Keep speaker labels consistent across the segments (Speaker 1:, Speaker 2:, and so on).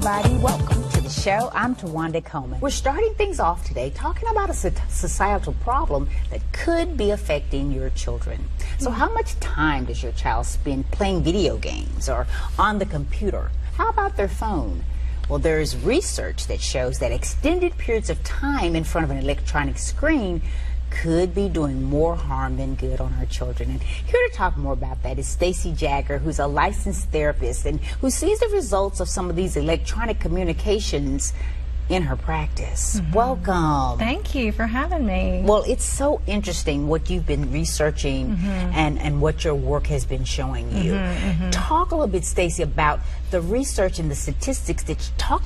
Speaker 1: everybody. Welcome to the show. I'm Tawanda Coleman. We're starting things off today talking about a societal problem that could be affecting your children. So how much time does your child spend playing video games or on the computer? How about their phone? Well, there's research that shows that extended periods of time in front of an electronic screen could be doing more harm than good on our children. And here to talk more about that is Stacy Jagger, who's a licensed therapist and who sees the results of some of these electronic communications in her practice. Welcome.
Speaker 2: Thank you for having me.
Speaker 1: Well, it's so interesting what you've been researching and what your work has been showing you. Talk a little bit, Stacy, about the research and the statistics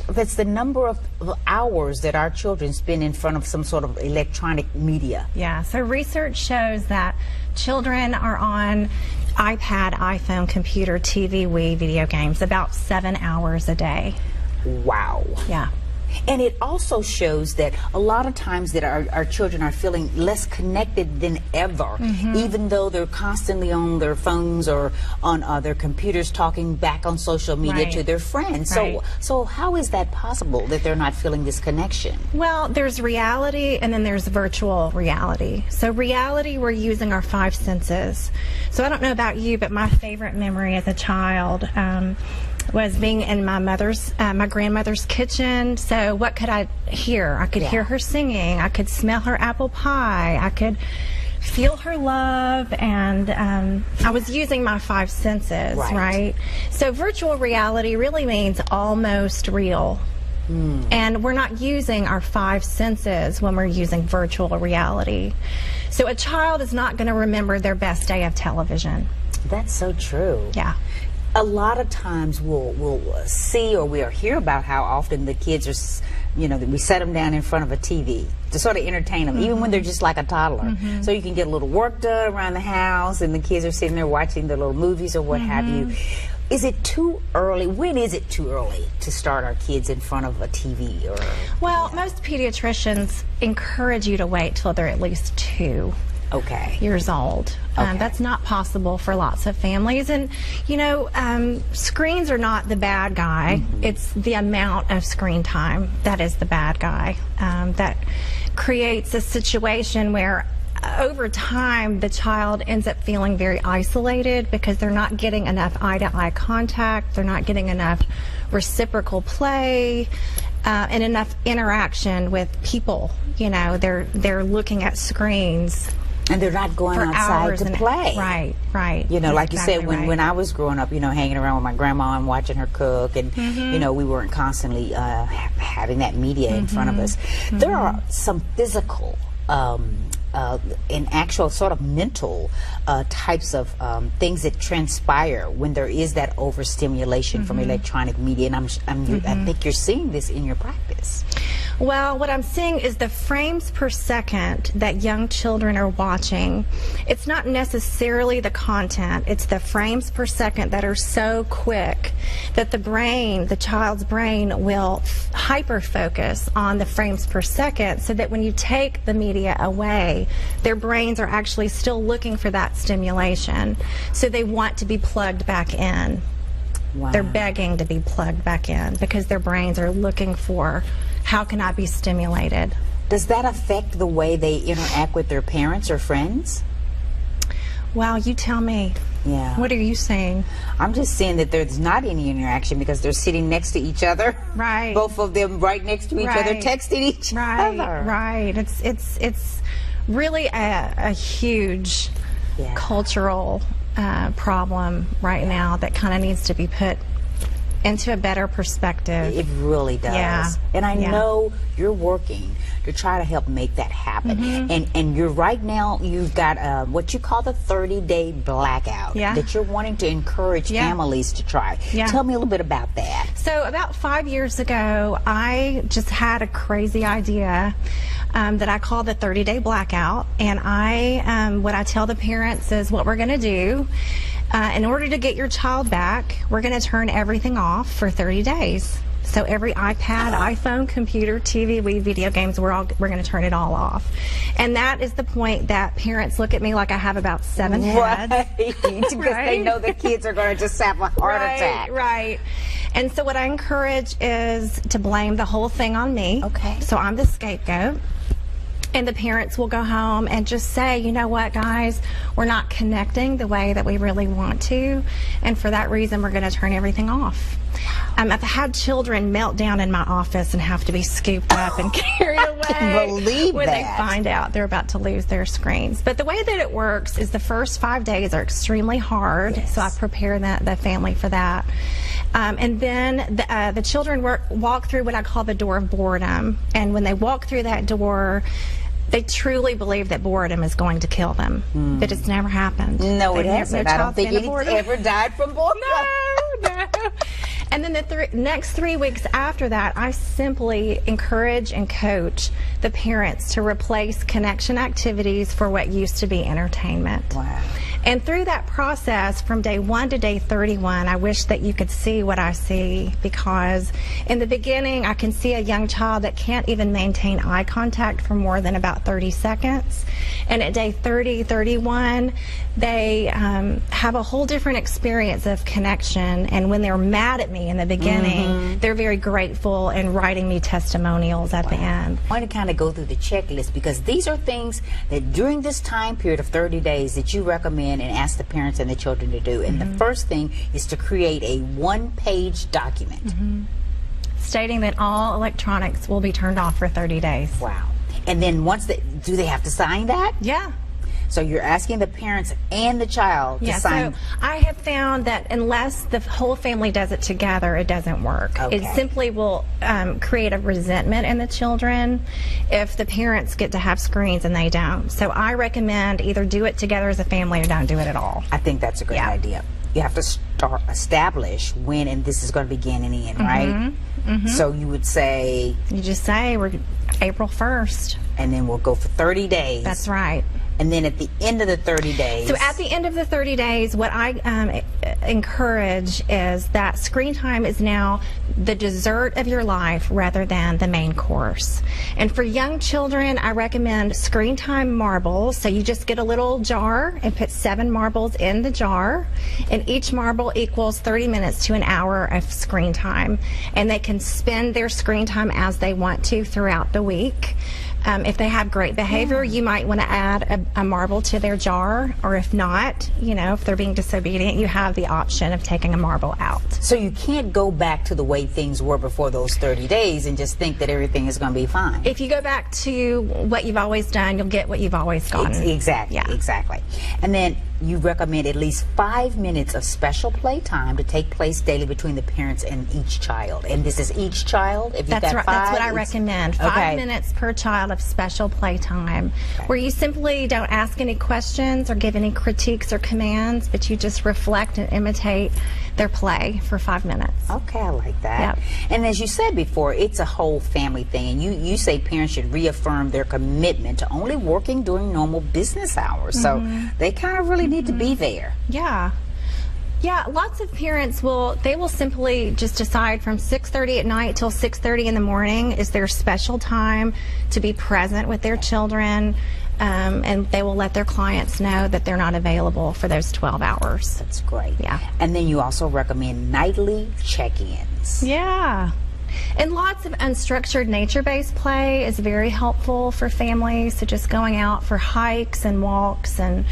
Speaker 1: that's the number of hours that our children spend in front of some sort of electronic media.
Speaker 2: Yeah, so research shows that children are on iPad, iPhone, computer, TV, Wii, video games about 7 hours a day.
Speaker 1: Wow.
Speaker 2: Yeah.
Speaker 1: And it also shows that a lot of times that our children are feeling less connected than ever, even though they're constantly on their phones or on their computers talking back on social media to their friends. So how is that possible that they're not feeling this connection?
Speaker 2: Well, there's reality and then there's virtual reality. So reality, we're using our 5 senses. So I don't know about you, but my favorite memory as a child was being in my grandmother's kitchen. So what could I hear? I could hear her singing. I could smell her apple pie. I could feel her love, and I was using my 5 senses, right? So virtual reality really means almost real. And we're not using our 5 senses when we're using virtual reality. So a child is not going to remember their best day of television.
Speaker 1: That's so true.
Speaker 2: Yeah.
Speaker 1: A lot of times we'll see or we'll hear about how often the kids are, we set them down in front of a TV to sort of entertain them, even when they're just like a toddler. So you can get a little work done around the house and the kids are sitting there watching their little movies or what have you. Is it too early? When is it too early to start our kids in front of a TV?
Speaker 2: Well, most pediatricians encourage you to wait till they're at least 2 years old. That's not possible for lots of families. And, screens are not the bad guy. It's the amount of screen time that is the bad guy. That creates a situation where over time the child ends up feeling very isolated because they're not getting enough eye-to-eye contact, they're not getting enough reciprocal play, and enough interaction with people. They're looking at screens.
Speaker 1: And they're not going outside to play.
Speaker 2: Right.
Speaker 1: Like you said, when I was growing up, hanging around with my grandma and watching her cook, and, we weren't constantly having that media in front of us. There are some physical and actual sort of mental types of things that transpire when there is that overstimulation from electronic media, and I think you're seeing this in your practice.
Speaker 2: Well, what I'm seeing is the frames per second that young children are watching. It's not necessarily the content, it's the frames per second that are so quick that the child's brain will hyper-focus on the frames per second, so that when you take the media away, their brains are actually still looking for that stimulation. So they want to be plugged back in.
Speaker 1: Wow.
Speaker 2: They're begging to be plugged back in because their brains are looking for, how can I be stimulated?
Speaker 1: Does that affect the way they interact with their parents or friends?
Speaker 2: Well, you tell me.
Speaker 1: Yeah.
Speaker 2: What are you saying?
Speaker 1: I'm just saying that there's not any interaction because they're sitting next to each other.
Speaker 2: Right.
Speaker 1: Both of them right next to each other, texting each other.
Speaker 2: Right. It's really a huge cultural problem right now that kind of needs to be put into a better perspective.
Speaker 1: It really does.
Speaker 2: Yeah.
Speaker 1: And I know you're working to try to help make that happen. And you're right now, you've got what you call the 30-day blackout that you're wanting to encourage families to try. Tell me a little bit about that.
Speaker 2: So about 5 years ago, I just had a crazy idea that I call the 30-day blackout. And what I tell the parents is what we're going to do. In order to get your child back, we're going to turn everything off for 30 days. So every iPad, iPhone, computer, TV, video games, we're going to turn it all off. And that is the point that parents look at me like I have about 7 heads.
Speaker 1: Right. Because they know the kids are going to just have a heart attack.
Speaker 2: Right. And so what I encourage is to blame the whole thing on me.
Speaker 1: Okay.
Speaker 2: So I'm the scapegoat. And the parents will go home and just say, you know what, guys, we're not connecting the way that we really want to. And for that reason, we're going to turn everything off. I've had children melt down in my office and have to be scooped up and carried away.
Speaker 1: I can believe
Speaker 2: when
Speaker 1: that.
Speaker 2: they find out they're about to lose their screens. But the way that it works is the first 5 days are extremely hard.
Speaker 1: Yes.
Speaker 2: So I prepare the family for that. And then the children walk through what I call the door of boredom. And when they walk through that door, they truly believe that boredom is going to kill them. But it's never happened.
Speaker 1: No, it hasn't. I don't think
Speaker 2: anybody's
Speaker 1: ever died from boredom.
Speaker 2: No. And then the next 3 weeks after that, I simply encourage and coach the parents to replace connection activities for what used to be entertainment.
Speaker 1: Wow.
Speaker 2: And through that process, from day 1 to day 31, I wish that you could see what I see, because in the beginning, I can see a young child that can't even maintain eye contact for more than about 30 seconds. And at day 30, 31, they have a whole different experience of connection. And when they're mad at me in the beginning, they're very grateful and writing me testimonials at the end.
Speaker 1: I want to kind of go through the checklist, because these are things that during this time period of 30 days that you recommend and ask the parents and the children to do. And the first thing is to create a 1-page document.
Speaker 2: Stating that all electronics will be turned off for 30 days.
Speaker 1: Wow. And then once do they have to sign that?
Speaker 2: Yeah.
Speaker 1: So you're asking the parents and the child to sign.
Speaker 2: So I have found that unless the whole family does it together, it doesn't work.
Speaker 1: Okay.
Speaker 2: It simply will create a resentment in the children if the parents get to have screens and they don't. So I recommend either do it together as a family or don't do it at all.
Speaker 1: I think that's a great idea. You have to establish when and this is going to begin and end, right? So you would say...
Speaker 2: You just say, we're April 1st.
Speaker 1: And then we'll go for 30 days.
Speaker 2: That's right.
Speaker 1: And then at the end of the 30 days...
Speaker 2: So at the end of the 30 days, what I encourage is that screen time is now the dessert of your life rather than the main course. And for young children, I recommend screen time marbles. So you just get a little jar and put 7 marbles in the jar. And each marble equals 30 minutes to an hour of screen time. And they can spend their screen time as they want to throughout the week. If they have great behavior, you might want to add a marble to their jar, or if not, you know, if they're being disobedient, you have the option of taking a marble out.
Speaker 1: So you can't go back to the way things were before those 30 days and just think that everything is going to be fine.
Speaker 2: If you go back to what you've always done, you'll get what you've always gotten.
Speaker 1: Exactly, exactly. And then you recommend at least 5 minutes of special playtime to take place daily between the parents and each child. And this is each child? If
Speaker 2: That's right. That's what I recommend. 5 minutes per child of special playtime, where you simply don't ask any questions or give any critiques or commands, but you just reflect and imitate their play for 5 minutes.
Speaker 1: Okay, I like that. And as you said before, it's a whole family thing. And you say parents should reaffirm their commitment to only working during normal business hours. So they kind of really need to be there.
Speaker 2: Yeah, lots of parents will simply just decide from 6:30 at night till 6:30 in the morning is their special time to be present with their children, and they will let their clients know that they're not available for those 12 hours.
Speaker 1: That's great.
Speaker 2: Yeah.
Speaker 1: And then you also recommend nightly check-ins.
Speaker 2: Yeah. And lots of unstructured nature-based play is very helpful for families. So just going out for hikes and walks, and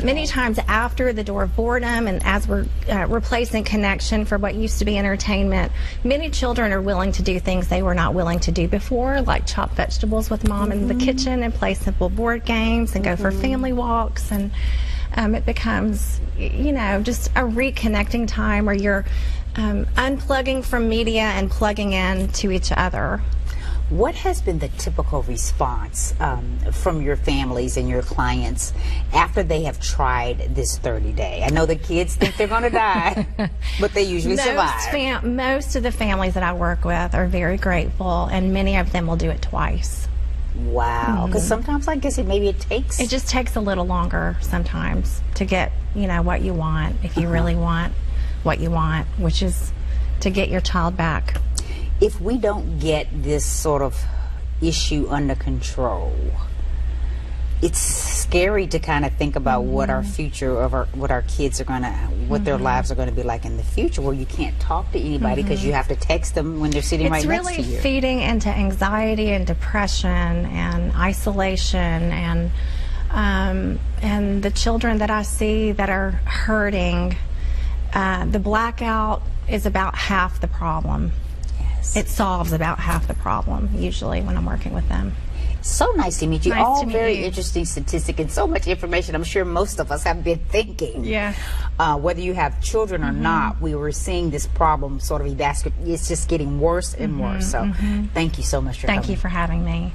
Speaker 2: many times after the door of boredom, and as we're replacing connection for what used to be entertainment, many children are willing to do things they were not willing to do before, like chop vegetables with mom in the kitchen and play simple board games and go for family walks. And it becomes, you know, just a reconnecting time where you're unplugging from media and plugging in to each other.
Speaker 1: What has been the typical response from your families and your clients after they have tried this 30-day? I know the kids think they're going to die, but they usually survive.
Speaker 2: Most of the families that I work with are very grateful, and many of them will do it twice.
Speaker 1: Wow, because sometimes I guess it just takes
Speaker 2: a little longer sometimes to get, you know, what you want, if you really want what you want, which is to get your child back.
Speaker 1: if we don't get this sort of issue under control, it's scary to kind of think about what our future of what our kids are gonna, what their lives are gonna be like in the future, where you can't talk to anybody because you have to text them when they're sitting right next to you.
Speaker 2: It's really feeding into anxiety and depression and isolation, and the children that I see that are hurting, the blackout is about half the problem.
Speaker 1: Yes.
Speaker 2: It solves about half the problem usually when I'm working with them.
Speaker 1: So nice to meet you.
Speaker 2: Nice
Speaker 1: All
Speaker 2: to meet
Speaker 1: very
Speaker 2: you.
Speaker 1: interesting statistic and so much information. I'm sure most of us have been thinking.
Speaker 2: Yeah.
Speaker 1: Whether you have children or not, we were seeing this problem sort of it's just getting worse and worse. So thank you so much for coming.
Speaker 2: Thank you for having me.